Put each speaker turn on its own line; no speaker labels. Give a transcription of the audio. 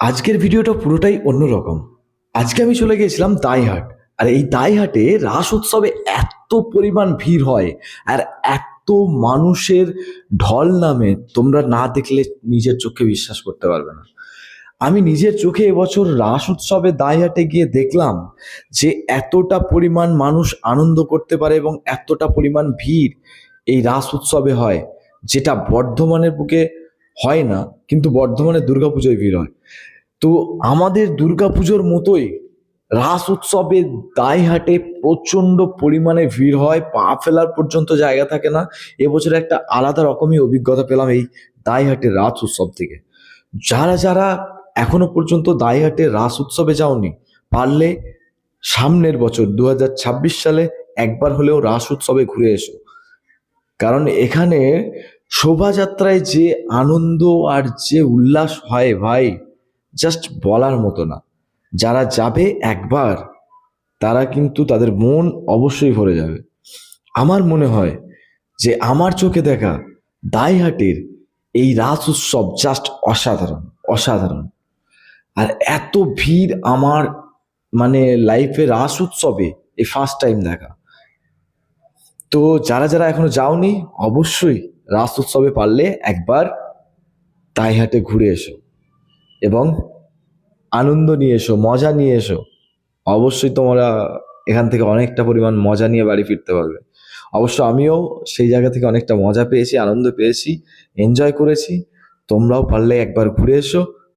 আজকের ভিডিওটা পুরোটাই অন্যরকম। আজকে আমি চলে গিয়েছিলাম দাইহাট। আর এই দাইহাটে রাস উৎসবে এত পরিমাণ ভিড় হয় আর এত মানুষের ঢল নামে, তোমরা না দেখলে নিজের চোখে বিশ্বাস করতে পারবে না। আমি নিজের চোখে এবছর রাস উৎসবে দাইহাটে গিয়ে দেখলাম যে এতটা পরিমাণ মানুষ আনন্দ করতে পারে এবং এতটা পরিমাণ ভিড় এই রাস উৎসবে হয়, যেটা বর্ধমানের বুকে হয় না, কিন্তু বর্ধমানের দুর্গাপুজোয় ভিড় হয়। তো আমাদের দুর্গাপুজোর মতোই রাস উৎসবে দাইহাটে প্রচন্ড পরিমাণে ভিড় হয়, পা ফেলার পর্যন্ত জায়গা থাকে না। এবছর একটা আলাদা রকমই অভিজ্ঞতা পেলাম এই দাইহাটের রাস উৎসব থেকে। যারা যারা এখনো পর্যন্ত দাইহাটের রাস উৎসবে যাওনি, পারলে সামনের বছর 2026 সালে একবার হলেও রাস উৎসবে ঘুরে এসো। কারণ এখানে শোভাযাত্রায় যে আনন্দ আর যে উল্লাস হয় ভাই, জাস্ট বলার মতো না। যারা যাবে একবার, তারা কিন্তু তাদের মন অবশ্যই ভরে যাবে। আমার মনে হয় যে আমার চোখে দেখা দাইহাটের এই রাস উৎসব জাস্ট অসাধারণ, অসাধারণ। আর এত ভিড় আমার মানে লাইফে রাস উৎসবে এই ফার্স্ট টাইম দেখা। তো যারা যারা এখনো যাওনি, অবশ্যই রাস উৎসবে পারলে একবার দাইহাটে ঘুরে এসো এবং আনন্দ নিয়ে এসো, মজা নিয়ে এসো। অবশ্যই তোমরা এখান থেকে অনেকটা পরিমাণ মজা নিয়ে বাড়ি ফিরতে পারবে। অবশ্য আমিও সেই জায়গা থেকে অনেকটা মজা পেয়েছি, আনন্দ পেয়েছি, এনজয় করেছি। তোমরাও পারলে একবার ঘুরে এসো।